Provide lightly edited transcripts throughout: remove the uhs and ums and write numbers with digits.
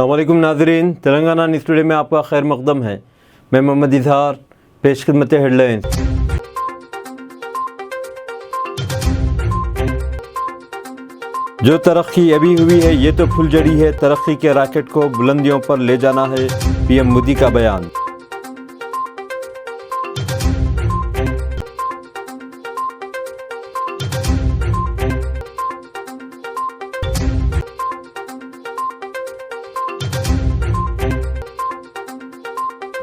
السلام علیکم ناظرین، تلنگانہ نیوز ٹوڈے میں آپ کا خیر مقدم ہے۔ میں محمد اظہار، پیش خدمت ہیڈ لائنز۔ جو ترقی ابھی ہوئی ہے یہ تو پھول جڑی ہے، ترقی کے راکٹ کو بلندیوں پر لے جانا ہے، پی ایم مودی کا بیان۔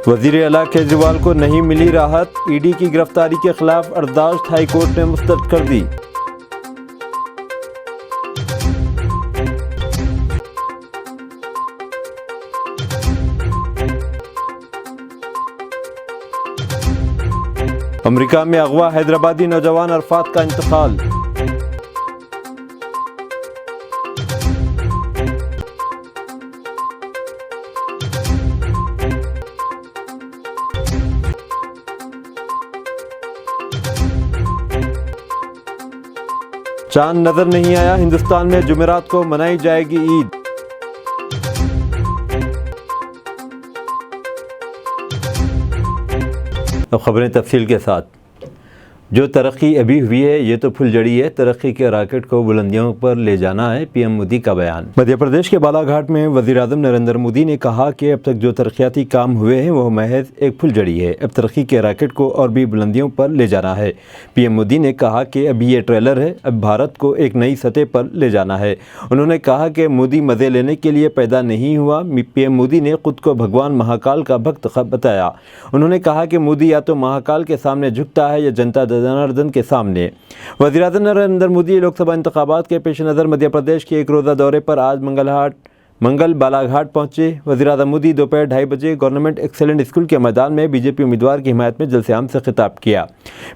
وزیر اعلیٰ کیجریوال کو نہیں ملی راحت، ای ڈی کی گرفتاری کے خلاف برداشت ہائی کورٹ نے مسترد کر دی۔ امریکہ میں اغوا حیدرآبادی نوجوان عرفات کا انتقال۔ چاند نظر نہیں آیا، ہندوستان میں جمعرات کو منائی جائے گی عید۔ اب خبریں تفصیل کے ساتھ۔ جو ترقی ابھی ہوئی ہے یہ تو پھول جڑی ہے، ترقی کے راکٹ کو بلندیوں پر لے جانا ہے، پی ایم مودی کا بیان۔ مدھیہ پردیش کے بالا گھاٹ میں وزیر اعظم نریندر مودی نے کہا کہ اب تک جو ترقیاتی کام ہوئے ہیں وہ محض ایک پھول جڑی ہے، اب ترقی کے راکٹ کو اور بھی بلندیوں پر لے جانا ہے۔ پی ایم مودی نے کہا کہ ابھی یہ ٹریلر ہے، اب بھارت کو ایک نئی سطح پر لے جانا ہے۔ انہوں نے کہا کہ مودی مزے لینے کے لیے پیدا نہیں ہوا، پی ایم مودی نے خود کو بھگوان مہاکال کا بھکت بتایا۔ انہوں نے کہا کہ مودی یا تو مہاکال کے سامنے جھکتا ہے یا جنتا جناردن کے سامنے۔ وزیر اعظم نریندر مودی لوک سبھا انتخابات کے پیش نظر مدھیہ پردیش کے ایک روزہ دورے پر آج منگل بالا گھاٹ پہنچے۔ وزیر اعظم مودی دوپہر 2:30 بجے گورنمنٹ ایکسیلنٹ اسکول کے میدان میں بی جے پی امیدوار کی حمایت میں جلسہ عام سے خطاب کیا۔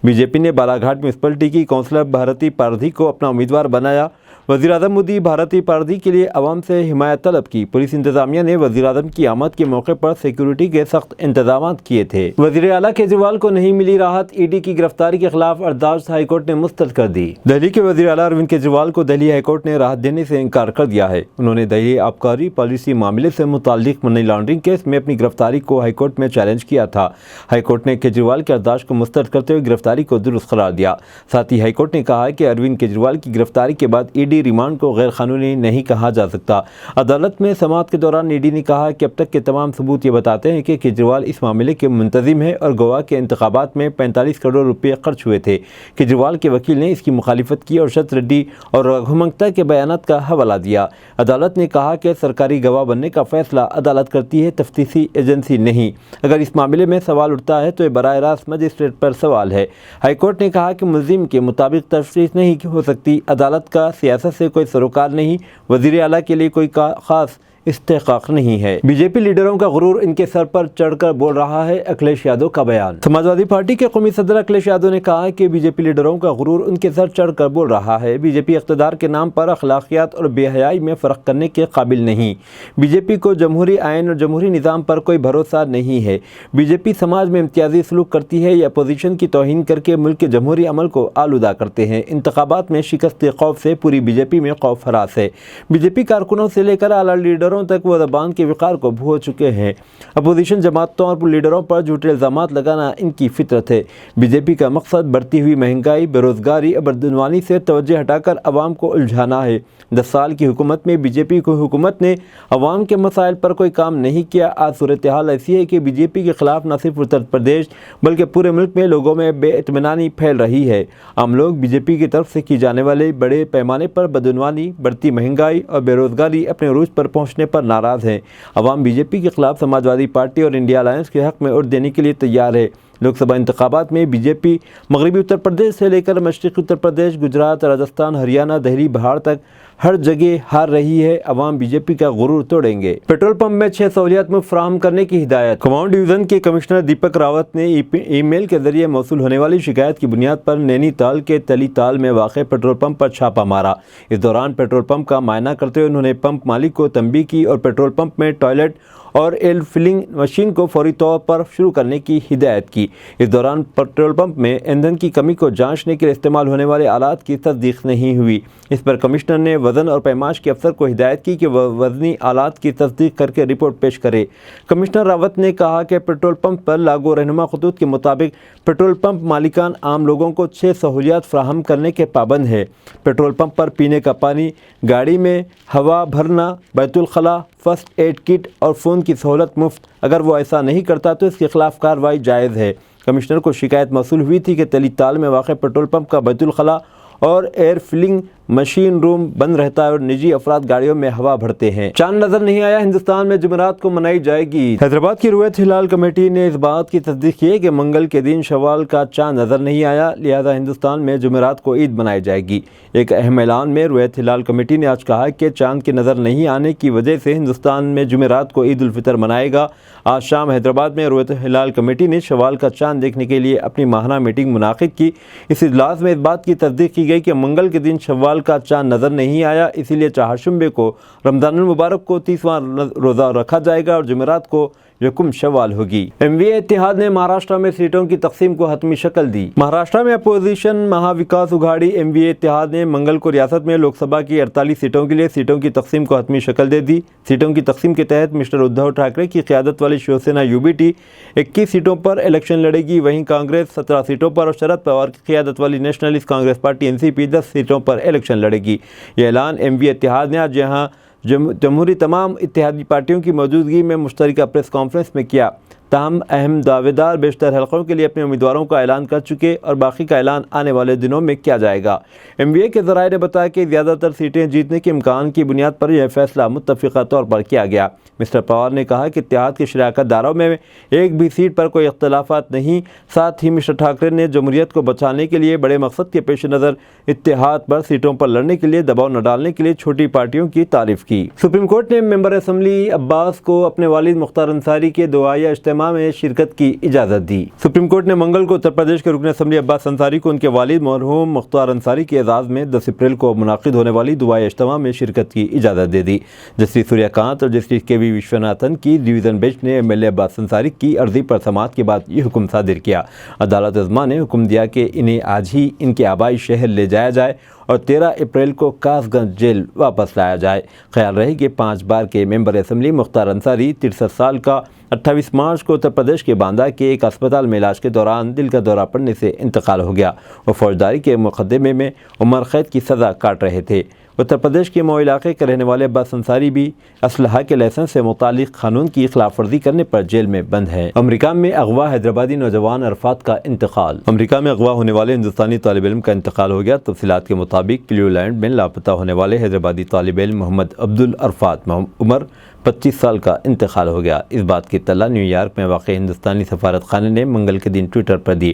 بی جے پی نے بالا گھاٹ میونسپلٹی کی کونسلر بھارتی پاردھی کو اپنا امیدوار بنایا۔ وزیر اعظم مودی بھارتی پاردھی کے لیے عوام سے حمایت طلب کی۔ پولیس انتظامیہ نے وزیر اعظم کی آمد کے موقع پر سیکیورٹی کے سخت انتظامات کیے تھے۔ وزیر اعلیٰ کیجریوال کو نہیں ملی راحت، ای ڈی کی گرفتاری کے خلاف برداشت ہائی کورٹ نے مسترد کر دی۔ دہلی کے وزیر اعلیٰ اروند کیجریوال کو دہلی ہائی کورٹ نے راحت دینے سے انکار کر دیا ہے۔ انہوں نے دہلی آبکاری پالیسی معاملے سے متعلق منی لانڈرنگ کیس میں اپنی گرفتاری کو ہائی کورٹ میں چیلنج کیا تھا۔ ہائی کورٹ نے کیجریوال کی برداشت کو مسترد کرتے ہوئے گرفتاری کو درست قرار دیا۔ ساتھ ہی ہائی کورٹ نے کہا کہ اروند کیجریوال کی گرفتاری کے بعد ای ڈی ریمانڈ کو غیر قانونی نہیں کہا جا سکتا۔ عدالت میں سماعت کے دوران ای ڈی نے کہا کہ اب تک کے تمام ثبوت یہ بتاتے ہیں کہ کیجریوال اس معاملے کے منتظم ہے اور گوا کے انتخابات میں 45 کروڑ روپے خرچ ہوئے تھے۔ کیجریوال کے وکیل نے اس کی مخالفت کی اور شت ریڈی اور رگھومنکتا کے بیانات کا حوالہ دیا۔ عدالت نے کہا کہ سرکاری گواہ بننے کا فیصلہ عدالت کرتی ہے، تفتیشی ایجنسی نہیں۔ اگر اس معاملے میں سوال اٹھتا ہے تو یہ براہ راست مجسٹریٹ پر سوال ہے۔ ہائی کورٹ نے کہا کہ ملزم کے مطابق تفتیش نہیں ہو سکتی، عدالت کا سیاست سے کوئی سروکار نہیں، وزیر اعلیٰ کے لیے کوئی خاص استحقاق نہیں ہے۔ بی جے پی لیڈروں کا غرور ان کے سر پر چڑھ کر بول رہا ہے، اکھلیش یادو کا بیان۔ سماجوادی پارٹی کے قومی صدر اکھلیش یادو نے کہا کہ بی جے پی لیڈروں کا غرور ان کے سر چڑھ کر بول رہا ہے۔ بی جے پی اقتدار کے نام پر اخلاقیات اور بے حیائی میں فرق کرنے کے قابل نہیں۔ بی جے پی کو جمہوری آئین اور جمہوری نظام پر کوئی بھروسہ نہیں ہے۔ بی جے پی سماج میں امتیازی سلوک کرتی ہے یا اپوزیشن کی توہین کر کے ملک کے جمہوری عمل کو آلودہ کرتے ہیں۔ انتخابات میں شکست کے خوف سے پوری بی جے پی میں خوف ہراس ہے۔ بی جے پی کارکنوں سے لے کر اعلیٰ لیڈروں تک وہ زبان کے وقار کو بھول چکے ہیں۔ اپوزیشن جماعتوں اور لیڈروں پر جھوٹے الزامات لگانا ان کی فطرت ہے۔ بی جے پی کا مقصد بڑھتی ہوئی مہنگائی، بے روزگاری اور بدعنوانی سے توجہ ہٹا کر عوام کو الجھانا ہے۔ 10 سال کی حکومت میں بی جے پی کی حکومت نے عوام کے مسائل پر کوئی کام نہیں کیا۔ آج صورتحال ایسی ہے کہ بی جے پی کے خلاف نہ صرف اتر پردیش بلکہ پورے ملک میں لوگوں میں بے اطمینانی پھیل رہی ہے۔ عام لوگ بی جے پی کی طرف سے کی جانے والے بڑے پیمانے پر بدعنوانی، بڑھتی مہنگائی اور بے روزگاری اپنے عروج پر پہنچنے پر ناراض ہیں۔ عوام بی جے پی کے خلاف سماجوادی پارٹی اور انڈیا الائنس کے حق میں ووٹ دینے کے لیے تیار ہے۔ لوک سبھا انتخابات میں بی جے پی مغربی اتر پردیش سے لے کر مشرقی اتر پردیش، گجرات، راجستھان، ہریانہ، دہلی، بہار تک ہر جگہ ہار رہی ہے۔ عوام بی جے پی کا غرور توڑیں گے۔ پیٹرول پمپ میں 6 سہولیات مفت فراہم کرنے کی ہدایت۔ کماؤں ڈویژن کے کمشنر دیپک راوت نے ای میل کے ذریعے موصول ہونے والی شکایت کی بنیاد پر نینی تال کے تلی تال میں واقع پیٹرول پمپ پر چھاپہ مارا۔ اس دوران پیٹرول پمپ کا معائنہ کرتے ہوئے انہوں نے پمپ مالک کو تنبیہ کی اور پیٹرول پمپ میں ٹوائلٹ اور ایل فلنگ مشین کو فوری طور پر شروع کرنے کی ہدایت کی۔ اس دوران پیٹرول پمپ میں ایندھن کی کمی کو جانچنے کے لیے استعمال ہونے والے آلات کی تصدیق نہیں ہوئی۔ اس پر کمشنر نے وزن اور پیمائش کے افسر کو ہدایت کی کہ وہ وزنی آلات کی تصدیق کر کے رپورٹ پیش کرے۔ کمشنر راوت نے کہا کہ پیٹرول پمپ پر لاگو رہنما خطوط کے مطابق پیٹرول پمپ مالکان عام لوگوں کو 6 سہولیات فراہم کرنے کے پابند ہے۔ پیٹرول پمپ پر پینے کا پانی، گاڑی میں ہوا بھرنا، بیت الخلاء، فرسٹ ایڈ کٹ اور فون کی سہولت مفت۔ اگر وہ ایسا نہیں کرتا تو اس کے خلاف کارروائی جائز ہے۔ کمشنر کو شکایت موصول ہوئی تھی کہ تلی تال میں واقع پیٹرول پمپ کا بیت الخلاء اور ایئر فلنگ مشین روم بند رہتا ہے اور نجی افراد گاڑیوں میں ہوا بھرتے ہیں۔ چاند نظر نہیں آیا، ہندوستان میں جمعرات کو منائی جائے گی۔ حیدرآباد کی رویت ہلال کمیٹی نے اس بات کی تصدیق کی ہے کہ منگل کے دن شوال کا چاند نظر نہیں آیا، لہذا ہندوستان میں جمعرات کو عید منائی جائے گی۔ ایک اہم اعلان میں رویت ہلال کمیٹی نے آج کہا کہ چاند کے نظر نہیں آنے کی وجہ سے ہندوستان میں جمعرات کو عید الفطر منائے گا۔ آج شام حیدرآباد میں رویت ہلال کمیٹی نے شوال کا چاند دیکھنے کے لیے اپنی ماہانہ میٹنگ منعقد کی۔ اس اجلاس میں اس بات کی تصدیق کی گئی کہ منگل کے دن شوال کا چاند نظر نہیں آیا، اسی لیے چہارشنبے کو رمضان المبارک کو 30واں روزہ رکھا جائے گا اور جمعرات کو یکم شوال ہوگی۔ ایم وی اے اتحاد نے مہاراشٹر میں سیٹوں کی تقسیم کو حتمی شکل دی۔ مہاراشٹر میں اپوزیشن مہا وکاس اگاڑی ایم وی اے اتحاد نے منگل کو ریاست میں لوک سبھا کی 48 سیٹوں کے لیے سیٹوں کی تقسیم کو حتمی شکل دے دی۔ سیٹوں کی تقسیم کے تحت مسٹر ادھو ٹھاکرے کی قیادت والی Shiv Sena you B T 21 سیٹوں پر الیکشن لڑے گی، وہیں کانگریس 17 سیٹوں پر اور شرد پوار کی قیادت والی Nationalist Congress Party N C P 10 سیٹوں پر الیکشن لڑے گی۔ یہ اعلان ایم وی اے اتحاد نے آج یہاں جمہوری تمام اتحادی پارٹیوں کی موجودگی میں مشترکہ پریس کانفرنس میں کیا۔ تاہم اہم دعوے دار بیشتر حلقوں کے لیے اپنے امیدواروں کا اعلان کر چکے اور باقی کا اعلان آنے والے دنوں میں کیا جائے گا۔ ایم وی اے کے ذرائع نے بتایا کہ زیادہ تر سیٹیں جیتنے کے امکان کی بنیاد پر یہ فیصلہ متفقہ طور پر کیا گیا۔ مسٹر پوار نے کہا کہ اتحاد کے شراکت داروں میں ایک بھی سیٹ پر کوئی اختلافات نہیں۔ ساتھ ہی مسٹر ٹھاکرے نے جمہوریت کو بچانے کے لیے بڑے مقصد کے پیش نظر اتحاد پر سیٹوں پر لڑنے کے لیے دباؤ نہ ڈالنے کے لیے چھوٹی پارٹیوں کی تعریف کی۔ سپریم کورٹ نے ممبر اسمبلی عباس کو اپنے والد مختار انصاری کے دعائیہ اجتماع میں شرکت کی اجازت دی۔ سپریم کورٹ نے منگل کو اتر پردیش کے رکن اسمبلی عباس انصاری کو ان کے والد مرحوم مختار انصاری کے اعزاز میں 10 اپریل کو منعقد ہونے والی دعائیہ اجتماع میں شرکت کی اجازت دے دی۔ جسٹس سوریہ کانت اور جسٹس کے وی وشوناتھن کی ڈویژن بینچ نے ایم ایل اے عباس انصاری کی عرضی پر سماعت کے بعد یہ حکم صادر کیا۔ عدالت عظمیٰ نے حکم دیا کہ انہیں آج ہی ان کے آبائی شہر لے جایا جائے اور 13 اپریل کو کاس گنج جیل واپس لایا جائے۔ خیال رہے کہ 5 بار کے ممبر اسمبلی مختار انصاری 63 سال کا 28 مارچ کو اتر پردیش کے باندہ کے ایک اسپتال میں علاج کے دوران دل کا دورہ پڑنے سے انتقال ہو گیا۔ وہ فوجداری کے مقدمے میں عمر قید کی سزا کاٹ رہے تھے۔ اتر پردیش کے مئو علاقے کے رہنے والے عباس انصاری بھی اسلحہ کے لائسنس سے متعلق قانون کی خلاف ورزی کرنے پر جیل میں بند ہیں۔ امریکہ میں اغوا حیدرآبادی نوجوان عرفات کا انتقال۔ امریکہ میں اغوا ہونے والے ہندوستانی طالب علم کا انتقال ہو گیا۔ تفصیلات کے مطابق کلیولینڈ میں لاپتہ ہونے والے حیدرآبادی طالب علم محمد عبدالعرفات عمر 25 سال کا انتقال ہو گیا۔ اس بات کی اطلاع نیو یارک میں واقع ہندوستانی سفارت خانے نے منگل کے دن ٹویٹر پر دی۔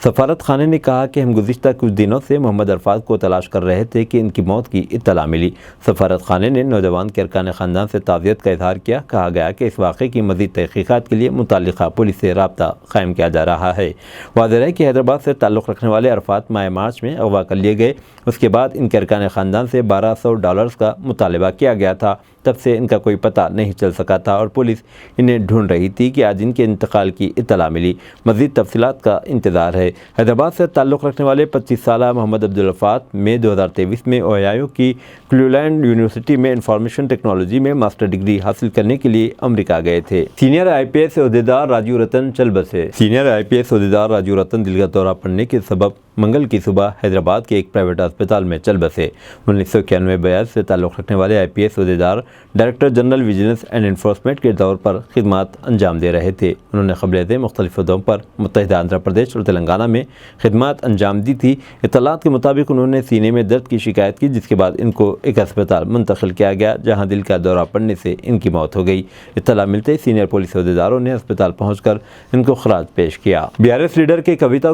سفارت خانے نے کہا کہ ہم گزشتہ کچھ دنوں سے محمد عرفات کو تلاش کر رہے تھے کہ ان کی موت کی اطلاع ملی۔ سفارت خانے نے نوجوان کے ارکان خاندان سے تعزیت کا اظہار کیا۔ کہا گیا کہ اس واقعے کی مزید تحقیقات کے لیے متعلقہ پولیس سے رابطہ قائم کیا جا رہا ہے۔ واضح ہے کہ حیدرآباد سے تعلق رکھنے والے عرفات ماہ مارچ میں اغوا کر لیے گئے۔ اس کے بعد ان کے ارکان خاندان سے $1200 کا مطالبہ کیا گیا تھا۔ تب سے ان کا کوئی پتہ نہیں چل سکا تھا اور پولیس انہیں ڈھونڈ رہی تھی کہ آج ان کے انتقال کی اطلاع ملی۔ مزید تفصیلات کا انتظار ہے۔ حیدرآباد سے تعلق رکھنے والے 25 سالہ محمد عبدالعرفات مئی 2023 میں اوہیو کی کلیولینڈ یونیورسٹی میں انفارمیشن ٹیکنالوجی میں ماسٹر ڈگری حاصل کرنے کے لیے امریکہ گئے تھے۔ سینئر آئی پی ایس عہدیدار راجیو رتن چل بسے۔ سینئر آئی پی ایس عہدیدار راجیو رتن دل کا دورہ پڑنے کے سبب منگل کی صبح حیدرآباد کے ایک پرائیویٹ اسپتال میں چل بسے۔ 1991 سے تعلق رکھنے والے آئی پی ایس عہدیدار director general vigilance and enforcement کے طور پر خدمات انجام دے رہے تھے۔ انہوں نے قبل ازیں مختلف عہدوں پر متحدہ آندھرا پردیش اور تلنگانہ میں خدمات انجام دی تھی۔ اطلاعات کے مطابق انہوں نے سینے میں درد کی شکایت کی، جس کے بعد ان کو ایک اسپتال منتقل کیا گیا جہاں دل کا دورہ پڑنے سے ان کی موت ہو گئی۔ اطلاع ملتے ہی سینئر پولیس عہدیداروں نے اسپتال پہنچ کر ان کو خراج پیش کیا۔ بی آر ایس لیڈر کے کویتا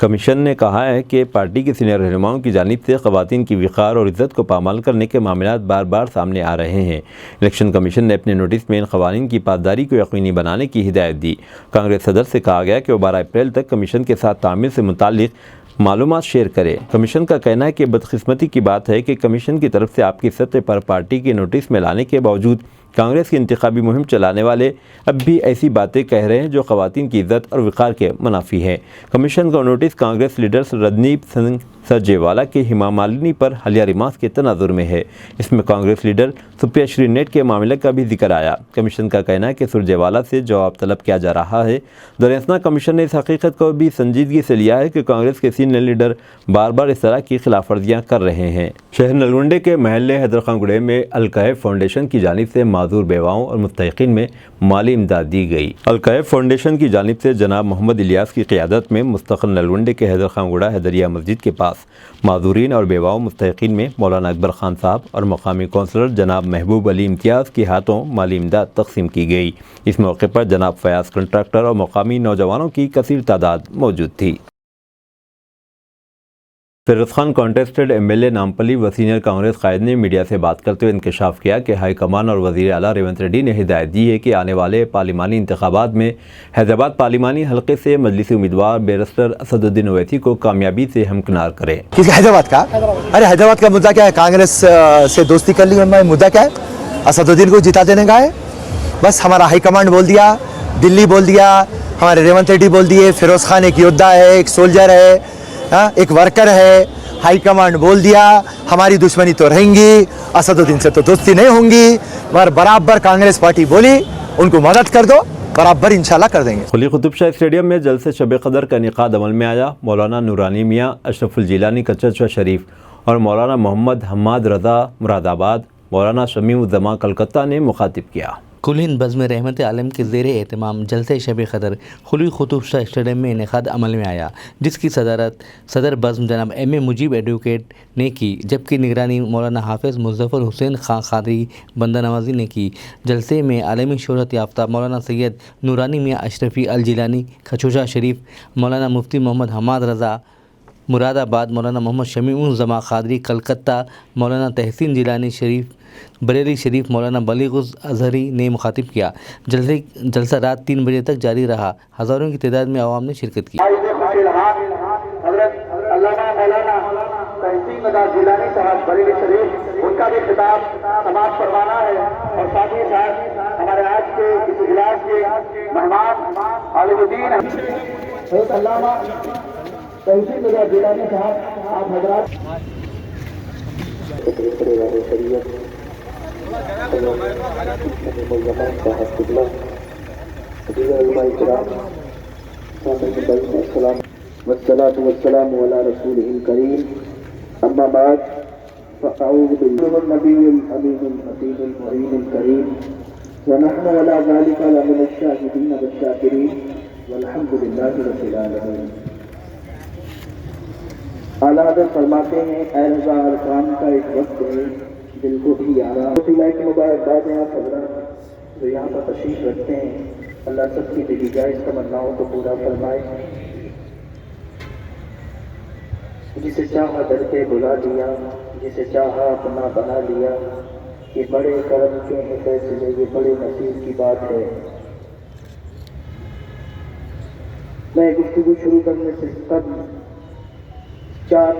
کمیشن نے کہا ہے کہ پارٹی کے سینئر رہنماؤں کی جانب سے خواتین کی وقار اور عزت کو پامال کرنے کے معاملات بار بار سامنے آ رہے ہیں۔ الیکشن کمیشن نے اپنے نوٹس میں ان قوانین کی پاسداری کو یقینی بنانے کی ہدایت دی۔ کانگریس صدر سے کہا گیا کہ وہ 12 اپریل تک کمیشن کے ساتھ تعمیل سے متعلق معلومات شیئر کرے۔ کمیشن کا کہنا ہے کہ بدقسمتی کی بات ہے کہ کمیشن کی طرف سے آپ کی سطح پر پارٹی کے نوٹس میں لانے کے باوجود کانگریس کی انتخابی مہم چلانے والے اب بھی ایسی باتیں کہہ رہے ہیں جو خواتین کی عزت اور وقار کے منافی ہے۔ کمیشن کا نوٹس کانگریس لیڈر رجنیپ سنگھ سرجیوالا کے ہیما مالنی پر حالیہ ریمارکس کے تناظر میں ہے۔ اس میں کانگریس لیڈر سپریا شری نیٹ کے معاملے کا بھی ذکر آیا۔ کمیشن کا کہنا ہے کہ سرجیوالا سے جواب طلب کیا جا رہا ہے۔ درمیان کمیشن نے اس حقیقت کو بھی سنجیدگی سے لیا ہے کہ کانگریس کے سینئر لیڈر بار بار اس طرح کی خلاف ورزیاں کر رہے ہیں۔ شہر نلگنڈے کے محلے حیدر خان گڑے میں الکہف فاؤنڈیشن کی جانب سے معذور بیواؤں اور مستحقین میں مالی امداد دی گئی۔ الکہف فاؤنڈیشن کی جانب سے جناب محمد الیاس کی قیادت میں مستقل نلگنڈے کے حیدر خان گڑا حیدریہ مسجد کے پاس معذورین اور بیواؤں مستحقین میں مولانا اکبر خان صاحب اور مقامی کونسلر جناب محبوب علی امتیاز کے ہاتھوں مالی امداد تقسیم کی گئی۔ اس موقع پر جناب فیاض کنٹریکٹر اور مقامی نوجوانوں کی کثیر تعداد موجود تھی۔ Feroz Khan contested M L A Nampally و سینئر کانگریس قائد نے میڈیا سے بات کرتے ہوئے انکشاف کیا کہ ہائی کمان اور وزیر اعلیٰ ریونت ریڈی نے ہدایت دی ہے کہ آنے والے پارلیمانی انتخابات میں حیدرآباد پارلیمانی حلقے سے مجلسی امیدوار بیرسٹر اسد الدین اویسی کو کامیابی سے ہمکنار کریں۔ حیدرآباد کا حیدرآباد کا مدعا کیا ہے؟ کانگریس سے دوستی کر لی انہوں نے، مدعا کیا ہے؟ اسد الدین کو جتا دینے کا ہے۔ بس ہمارا ہائی کمانڈ بول دیا، دلی بول دیا، ہمارے ریونت ریڈی بول دیے، فیروز خان ایک یودھا ہے، ایک سولجر ہے، ایک ورکر ہے۔ ہائی کمانڈ بول دیا ہماری دشمنی تو رہیں گی، اسد الدین سے تو دوستی نہیں ہوں گی، مگر برابر کانگریس پارٹی بولی ان کو مدد کر دو، برابر انشاءاللہ کر دیں گے۔ قلی قطب شاہ اسٹیڈیم میں جلسے شب قدر کا انعقاد عمل میں آیا۔ مولانا نورانی میاں اشرف الجیلانی کا چچا شریف اور مولانا محمد حماد رضا مراد آباد، مولانا شمیع الزماں کلکتہ نے مخاطب کیا۔ کل ہند بزم رحمت عالم کے زیر اہتمام جلسہ شب قدر خلی قطب شاہ اسٹیڈیم میں انعقاد عمل میں آیا، جس کی صدارت صدر بزم جناب ایم اے مجیب ایڈوکیٹ نے کی، جبکہ نگرانی مولانا حافظ مظفر حسین خان قادری بندہ نوازی نے کی۔ جلسے میں عالمی شہرت یافتہ مولانا سید نورانی میاں اشرفی الجیلانی کھچوچا شریف، مولانا مفتی محمد حماد رضا مراد آباد، مولانا محمد شمیع الزماں قادری کلکتہ، مولانا تحسین جیلانی شریف بریلی شریف، مولانا بلیغ الازہری نے مخاطب کیا۔ جلسہ رات 3 بجے تک جاری رہا۔ ہزاروں کی تعداد میں عوام نے شرکت کی۔ حضرت علامہ مولانا تحسین جیلانی صاحب بریلی شریف، ان کا بھی خطاب سماعت فرمانا ہے، اور ساتھ ہی ساتھ ہمارے آج کے اس اجلاس کے مہمان عالم دین حضرت علامہ تحسین جیلانی صاحب، آپ حضرات والصلاة والسلام على رسوله الكريم، أما بعد فأعوذ بالله النبي الأمين الحكيم المعين الكريم، ونحن على ذلك لمن الشاهدين والشاكرين، والحمد لله رب العالمين۔ اعلیٰ حضرت فرماتے ہیں اے رضا ارکان کا ایک وقت ہے دل کو بھی آرام کی مبارکباد ہیں آپ حضرات جو یہاں پر تشریف رکھتے ہیں، اللہ سب کی دلی جائز تمناؤں کو پورا فرمائے۔ جسے چاہا در پہ بلا لیا، جسے چاہا اپنا بنا لیا، یہ بڑے کرم کے ہیں فیصلے، یہ بڑے نصیب کی بات ہے۔ میں گفتگو شروع کرنے سے قبل 4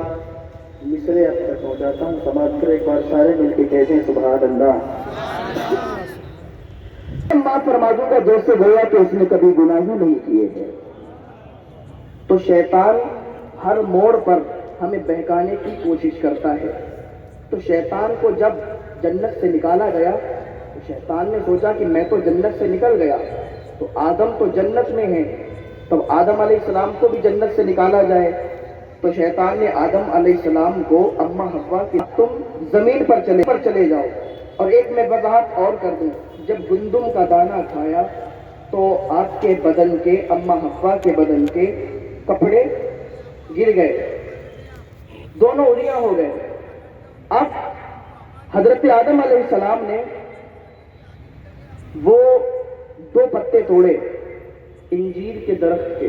مصرے اب تک ہو جاتا ہوں، سماعت کر ایک بار سارے مل کے کہتے ہیں سبحان اللہ۔ معاف فرما دوں گا جیسے سے بھیا کہ اس نے کبھی گناہ ہی نہیں کیے ہیں۔ تو شیطان ہر موڑ پر ہمیں بہکانے کی کوشش کرتا ہے۔ تو شیطان کو جب جنت سے نکالا گیا تو شیطان نے سوچا کہ میں تو جنت سے نکل گیا، تو آدم تو جنت میں ہے، تب آدم علیہ السلام کو بھی جنت سے نکالا جائے۔ تو شیطان نے آدم علیہ السلام کو اما حوا کہ تم زمین پر چلے جاؤ۔ اور ایک میں وضاحت اور کر دوں، جب گندم کا دانہ کھایا تو آپ کے بدن کے، اما حوا کے بدن کے کپڑے گر گئے، دونوں اڑیاں ہو گئے۔ اب حضرت آدم علیہ السلام نے وہ 2 پتے توڑے انجیر کے درخت کے،